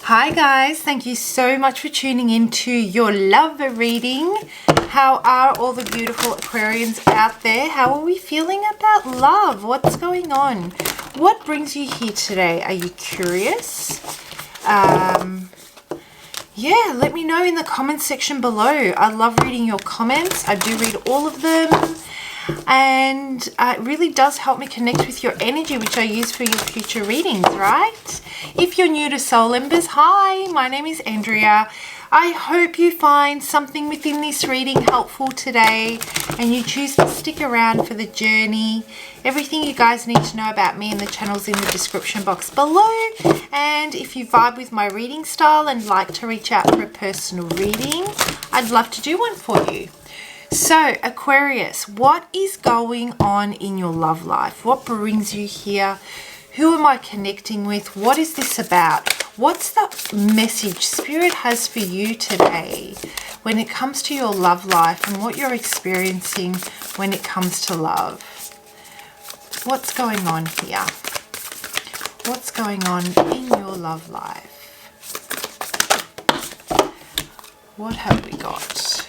Hi guys, thank you so much for tuning in to your love reading. How are all the beautiful Aquarians out there? How are we feeling about love? What's going on? What brings you here today? Are you curious? Yeah, let me know in the comments section below. I love reading your comments. I do read all of them. And it really does help me connect with your energy, which I use for your future readings, right? If you're new to Soul Embers, hi, my name is Andrea. I hope you find something within this reading helpful today and you choose to stick around for the journey. Everything you guys need to know about me and the channel's in the description box below. And if you vibe with my reading style and like to reach out for a personal reading, I'd love to do one for you. So, Aquarius, what is going on in your love life? What brings you here? Who am I connecting with? What is this about? What's the message Spirit has for you today when it comes to your love life and what you're experiencing when it comes to love? What's going on here? What's going on in your love life? What have we got?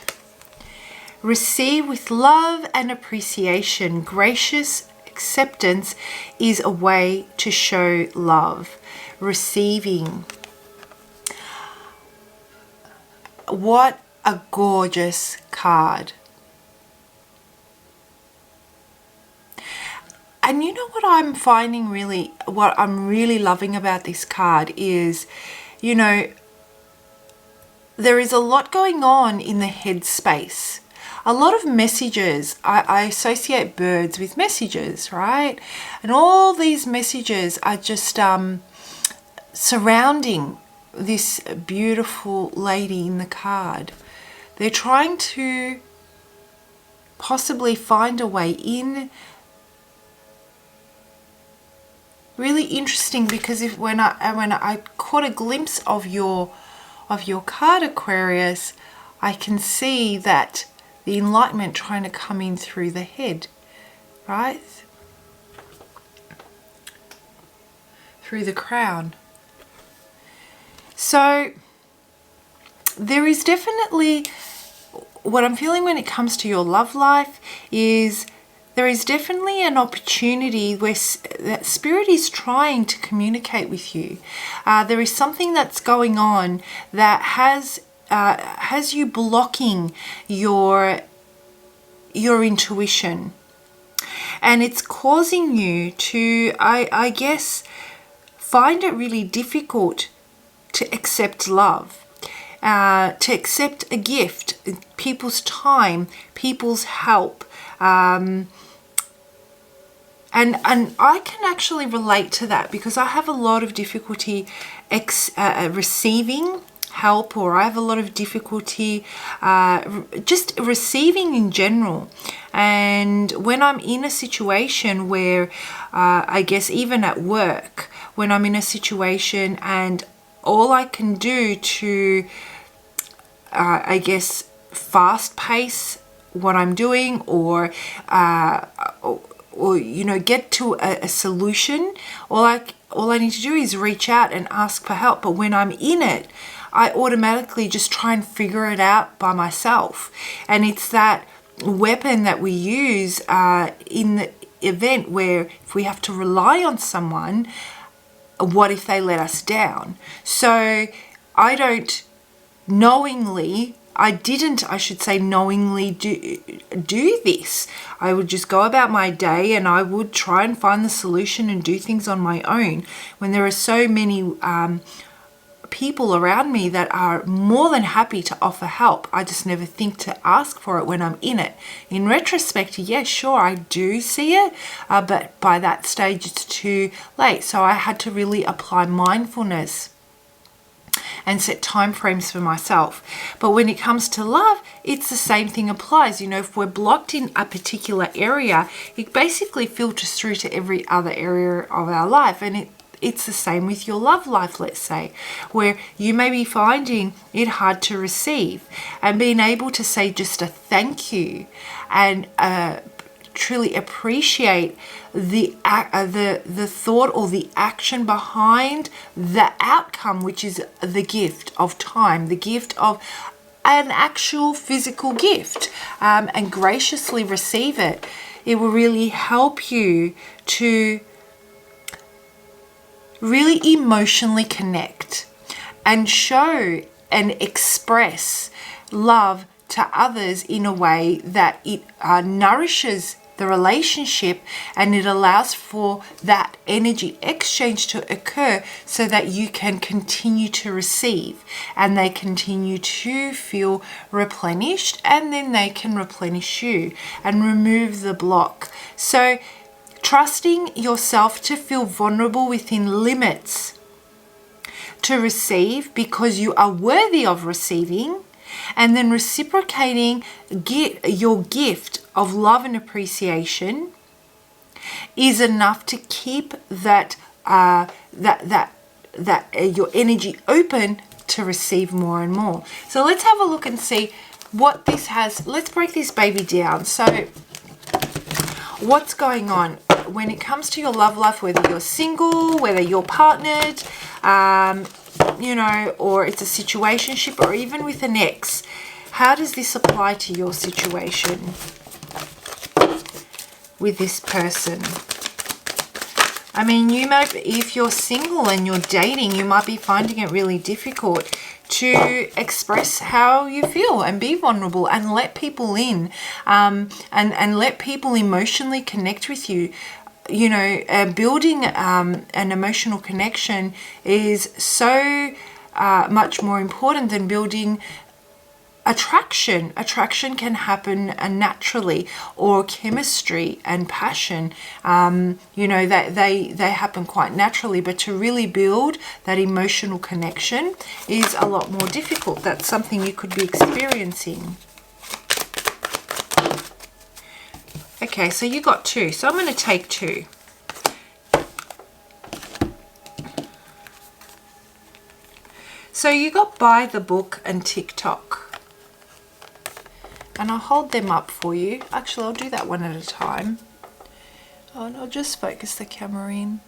Receive with love and appreciation. Gracious acceptance is a way to show love. Receiving. What a gorgeous card. And you know what I'm finding really, what I'm really loving about this card is, you know, there is a lot going on in the head space. A lot of messages, I associate birds with messages, right? And all these messages are just surrounding this beautiful lady in the card. They're trying to possibly find a way in. Really interesting, because when I caught a glimpse of your card, Aquarius, I can see that the enlightenment trying to come in through the head, right? Through the crown. So there is definitely, what I'm feeling when it comes to your love life is there is definitely an opportunity where that Spirit is trying to communicate with you. There is something that's going on that has you blocking your intuition, and it's causing you to, I guess, find it really difficult to accept love, to accept a gift, people's time, people's help, and I can actually relate to that, because I have a lot of difficulty receiving help, or I have a lot of difficulty just receiving in general. And when I'm in a situation where I guess even at work, when I'm in a situation and all I can do to I guess fast pace what I'm doing, or you know, get to a solution, all I need to do is reach out and ask for help. But when I'm in it, I automatically just try and figure it out by myself. And it's that weapon that we use in the event where if we have to rely on someone, what if they let us down? So I don't knowingly, I should say knowingly do this. I would just go about my day and I would try and find the solution and do things on my own, when there are so many people around me that are more than happy to offer help. I just never think to ask for it when I'm in it. In retrospect, yes, sure, I do see it, but by that stage it's too late. So I had to really apply mindfulness and set time frames for myself. But when it comes to love, it's the same thing applies. You know, if we're blocked in a particular area, it basically filters through to every other area of our life. And it's the same with your love life, let's say, where you may be finding it hard to receive, and being able to say just a thank you and truly appreciate the thought or the action behind the outcome, which is the gift of time, the gift of an actual physical gift, and graciously receive it. It will really help you to really emotionally connect and show and express love to others in a way that it nourishes the relationship, and it allows for that energy exchange to occur so that you can continue to receive and they continue to feel replenished, and then they can replenish you and remove the block. So trusting yourself to feel vulnerable within limits to receive because you are worthy of receiving, and then reciprocating your gift of love and appreciation is enough to keep that your energy open to receive more and more. So let's have a look and see what this has. Let's break this baby down. So what's going on when it comes to your love life, whether you're single, whether you're partnered, or it's a situationship, or even with an ex? How does this apply to your situation with this person? I mean, if you're single and you're dating, you might be finding it really difficult to express how you feel and be vulnerable and let people in, and let people emotionally connect with you. Building an emotional connection is so much more important than building attraction. Attraction can happen naturally, or chemistry and passion, that they happen quite naturally. But to really build that emotional connection is a lot more difficult. That's something you could be experiencing. Okay, so you got 2. So I'm going to take 2. So you got buy the book and TikTok. And I'll hold them up for you. Actually, I'll do that one at a time. Oh, and I'll just focus the camera in.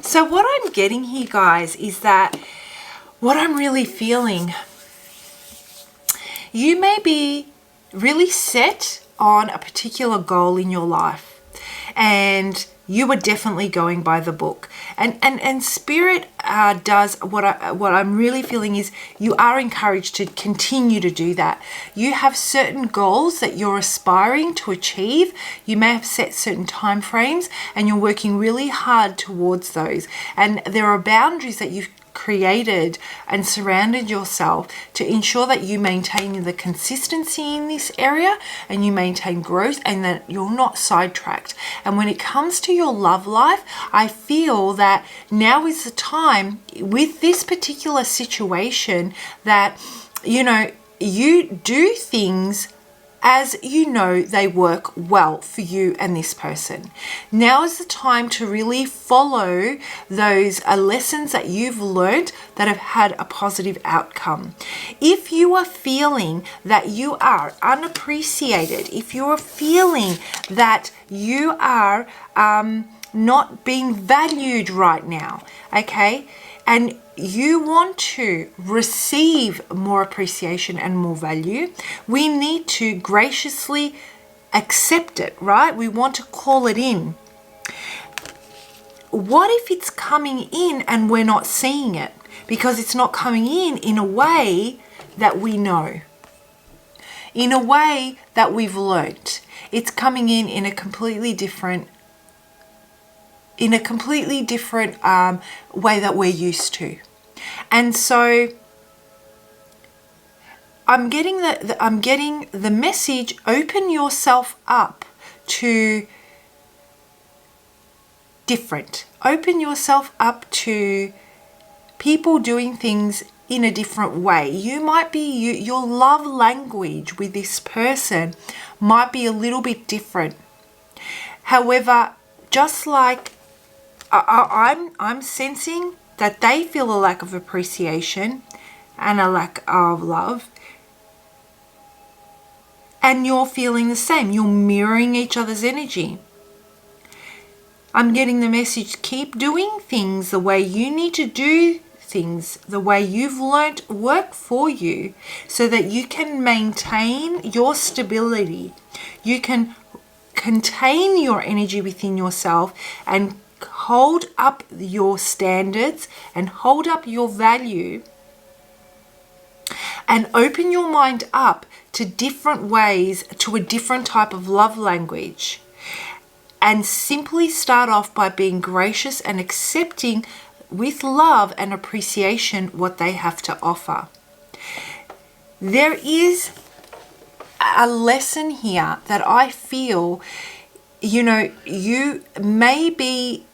So what I'm getting here, guys, is that what I'm really feeling, you may be really set on a particular goal in your life, and you are definitely going by the book. And Spirit does what I'm really feeling is you are encouraged to continue to do that. You have certain goals that you're aspiring to achieve. You may have set certain time frames, and you're working really hard towards those. And there are boundaries that you've created and surrounded yourself to ensure that you maintain the consistency in this area, and you maintain growth, and that you're not sidetracked. And when it comes to your love life, I feel that now is the time with this particular situation that you do things as they work well for you and this person. Now is the time to really follow those lessons that you've learned that have had a positive outcome. If you are feeling that you are unappreciated, if you are feeling that you are not being valued right now, okay, and you want to receive more appreciation and more value, we need to graciously accept it, right? We want to call it in. What if it's coming in and we're not seeing it? Because it's not coming in a way that we know, in a way that we've learnt. It's coming in a completely different way that we're used to. And so I'm getting the message, open yourself up to different. Open yourself up to people doing things in a different way. You might be, your love language with this person might be a little bit different. However, just like I'm sensing that they feel a lack of appreciation and a lack of love, and you're feeling the same. You're mirroring each other's energy. I'm getting the message, keep doing things the way you need to do things, the way you've learnt work for you, so that you can maintain your stability. You can contain your energy within yourself and hold up your standards and hold up your value, and open your mind up to different ways, to a different type of love language, and simply start off by being gracious and accepting with love and appreciation what they have to offer. There is a lesson here that I feel, you may be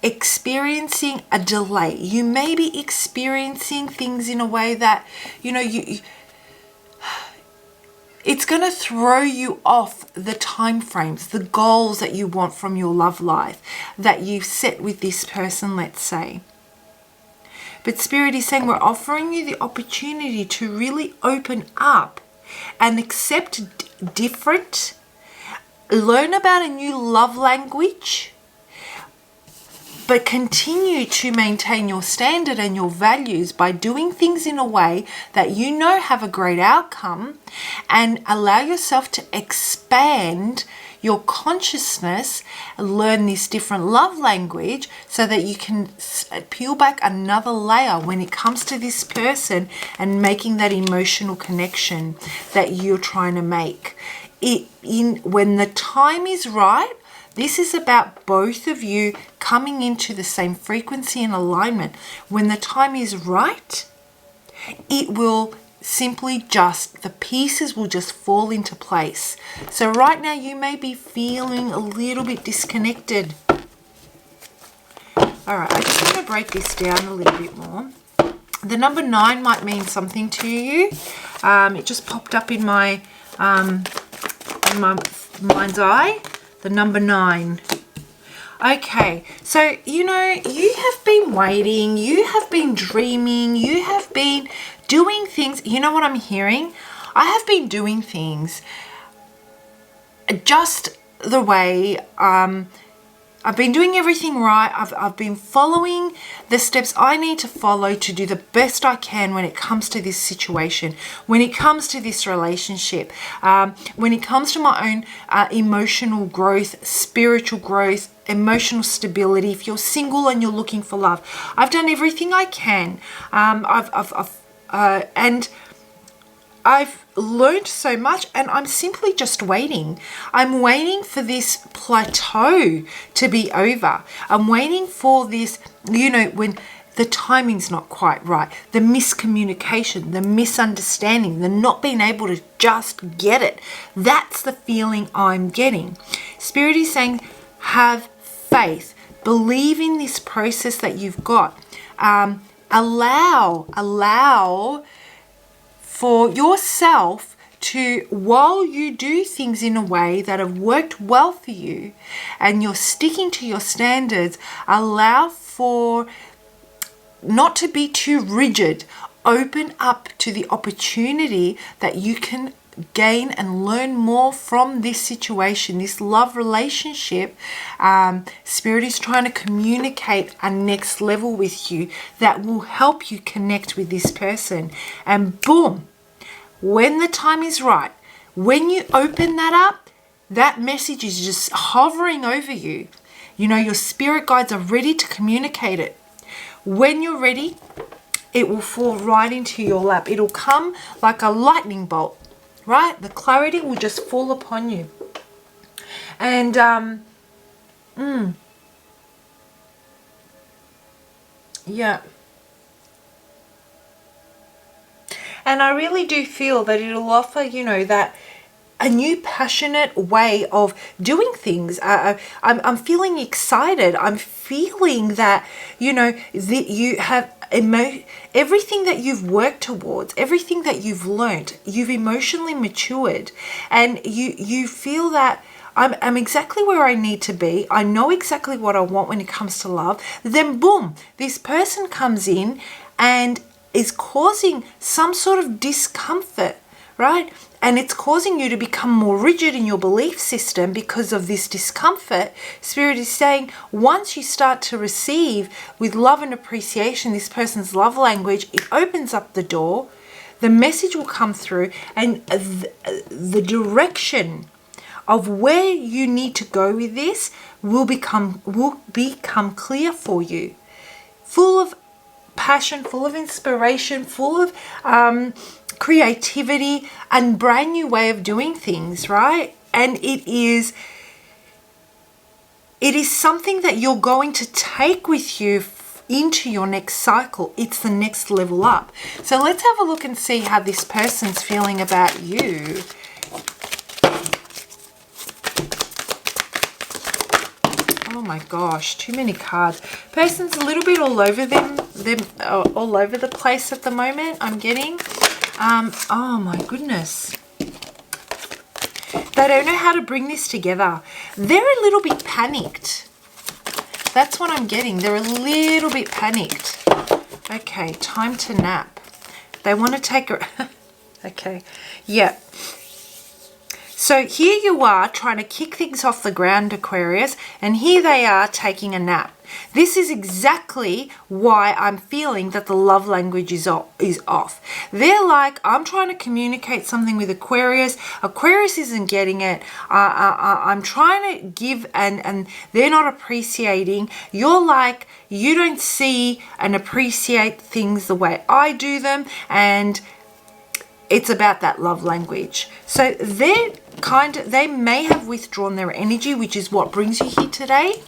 experiencing a delay. You may be experiencing things in a way that, it's going to throw you off the time frames, the goals that you want from your love life that you've set with this person, let's say. But Spirit is saying we're offering you the opportunity to really open up and accept different, learn about a new love language, but continue to maintain your standard and your values by doing things in a way that you know have a great outcome, and allow yourself to expand your consciousness, learn this different love language so that you can peel back another layer when it comes to this person and making that emotional connection that you're trying to make. When the time is right, this is about both of you coming into the same frequency and alignment. When the time is right, it will simply the pieces will just fall into place. So right now you may be feeling a little bit disconnected. All right, I just want to break this down a little bit more. The number 9 might mean something to you. It just popped up in my mind's eye. The number 9. Okay, so you have been waiting, you have been dreaming, you have been doing things. You know what I'm hearing? I have been doing things just the way I've been doing everything right. I've been following the steps I need to follow to do the best I can when it comes to this situation, when it comes to this relationship, when it comes to my own emotional growth, spiritual growth, emotional stability. If you're single and you're looking for love, I've done everything I can. And I've learned so much, and I'm simply just waiting. I'm waiting for this plateau to be over. I'm waiting for this, when the timing's not quite right, the miscommunication, the misunderstanding, the not being able to just get it. That's the feeling I'm getting. Spirit is saying, have faith. Believe in this process that you've got. Allow for yourself to, while you do things in a way that have worked well for you and you're sticking to your standards, allow for not to be too rigid. Open up to the opportunity that you can gain and learn more from this situation, this love relationship. Spirit is trying to communicate a next level with you that will help you connect with this person. And boom, when the time is right, when you open that up, that message is just hovering over you. Your spirit guides are ready to communicate it. When you're ready, it will fall right into your lap. It'll come like a lightning bolt. Right? The clarity will just fall upon you. And yeah. And I really do feel that it'll offer, that a new passionate way of doing things. I'm feeling excited. I'm feeling that, that you have everything that you've worked towards, everything that you've learnt, you've emotionally matured, and you feel that I'm exactly where I need to be. I know exactly what I want when it comes to love. Then boom, this person comes in and is causing some sort of discomfort, right? And it's causing you to become more rigid in your belief system because of this discomfort. Spirit is saying, once you start to receive with love and appreciation this person's love language, it opens up the door, the message will come through, and the direction of where you need to go with this will become clear for you. Full of passion, full of inspiration, full of creativity and brand new way of doing things, right? And it is something that you're going to take with you into your next cycle. It's the next level up. So let's have a look and see how this person's feeling about you. Oh my gosh, too many cards. Person's a little bit all over all over the place at the moment, I'm getting. Oh my goodness. They don't know how to bring this together. They're a little bit panicked. That's what I'm getting. They're a little bit panicked. Okay, time to nap. They want to take a... Okay, yeah. So here you are trying to kick things off the ground, Aquarius, and here they are taking a nap. This is exactly why I'm feeling that the love language is off. They're like, I'm trying to communicate something with Aquarius. Aquarius isn't getting it. I'm trying to give and they're not appreciating. You're like, you don't see and appreciate things the way I do them, and it's about that love language. So they may have withdrawn their energy, which is what brings you here today.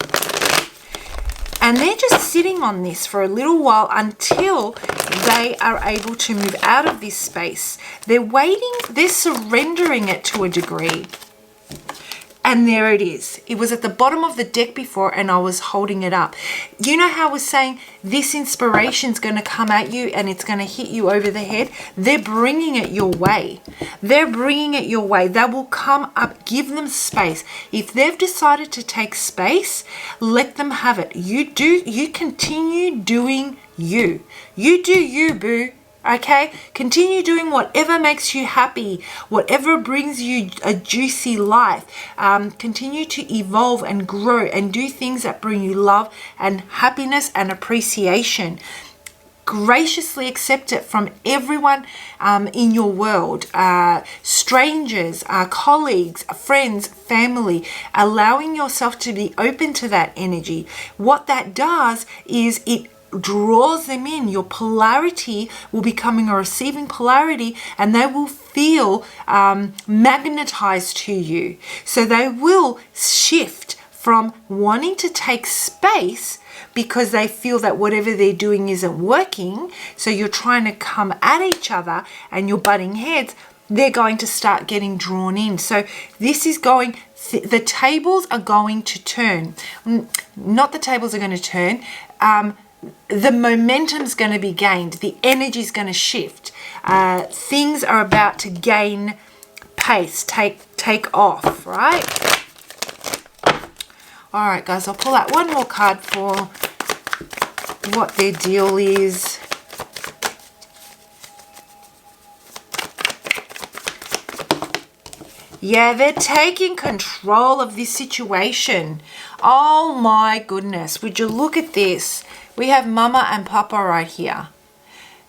And they're just sitting on this for a little while until they are able to move out of this space. They're waiting, they're surrendering it to a degree. And there it is. It was at the bottom of the deck before and I was holding it up. You know how I was saying this inspiration's going to come at you and it's going to hit you over the head? They're bringing it your way. They're bringing it your way. That will come up. Give them space. If they've decided to take space, let them have it. You continue doing you. You do you, boo. Okay, continue doing whatever makes you happy, whatever brings you a juicy life. Continue to evolve and grow and do things that bring you love and happiness and appreciation. Graciously accept it from everyone in your world, strangers, colleagues, friends, family, allowing yourself to be open to that energy. What that does is it draws them in. Your polarity will becoming a receiving polarity and they will feel magnetized to you. So they will shift from wanting to take space because they feel that whatever they're doing isn't working. So you're trying to come at each other and you're butting heads. They're going to start getting drawn in. So this is going, the tables are going to turn. Not the tables are going to turn. The momentum's going to be gained. The energy's going to shift. Things are about to gain pace, take off, right? All right, guys, I'll pull out one more card for what their deal is. Yeah, they're taking control of this situation. Oh my goodness, would you look at this? We have Mama and Papa right here.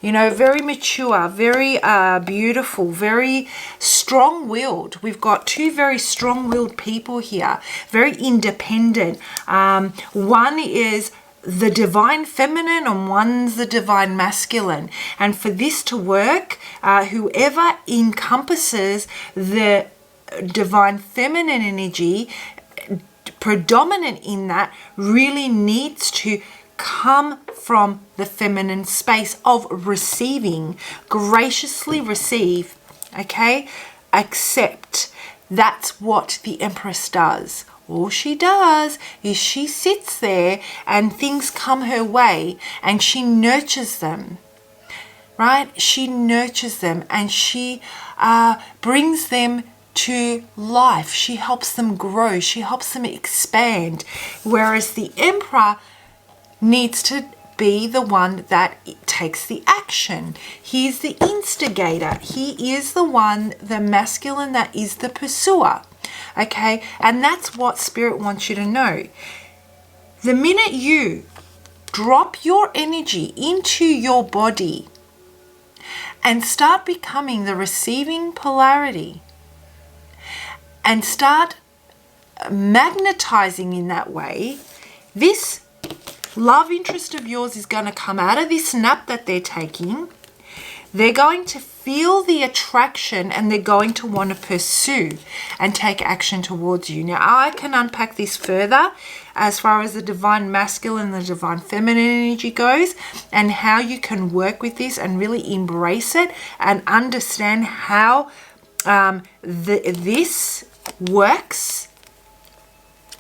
You know, very mature, very beautiful, very strong-willed. We've got two very strong-willed people here, very independent. One is the divine feminine and one's the divine masculine. And for this to work, whoever encompasses the divine feminine energy, predominant in that, really needs to come from the feminine space of receiving. Graciously receive, okay? Accept. That's what the Empress does. All she does is she sits there and things come her way and she nurtures them, right? She nurtures them and she brings them to life. She helps them grow. She helps them expand. Whereas the Emperor needs to be the one that takes the action. He's the instigator. He is the one, the masculine that is the pursuer. Okay? And that's what Spirit wants you to know. The minute you drop your energy into your body and start becoming the receiving polarity and start magnetizing in that way, this love interest of yours is going to come out of this nap that they're taking. They're going to feel the attraction and they're going to want to pursue and take action towards you. Now, I can unpack this further as far as the divine masculine and the divine feminine energy goes, and how you can work with this and really embrace it and understand how this works,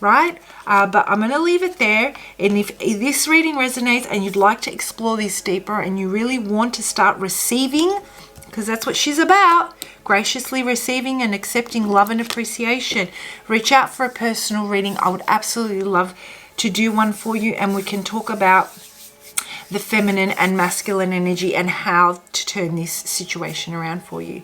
right? But I'm going to leave it there. And if this reading resonates and you'd like to explore this deeper and you really want to start receiving, because that's what she's about, graciously receiving and accepting love and appreciation, reach out for a personal reading. I would absolutely love to do one for you, and we can talk about the feminine and masculine energy and how to turn this situation around for you.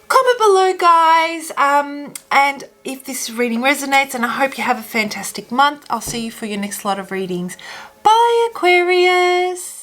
Comment below, guys, and if this reading resonates, and I hope you have a fantastic month. I'll see you for your next lot of readings. Bye, Aquarius.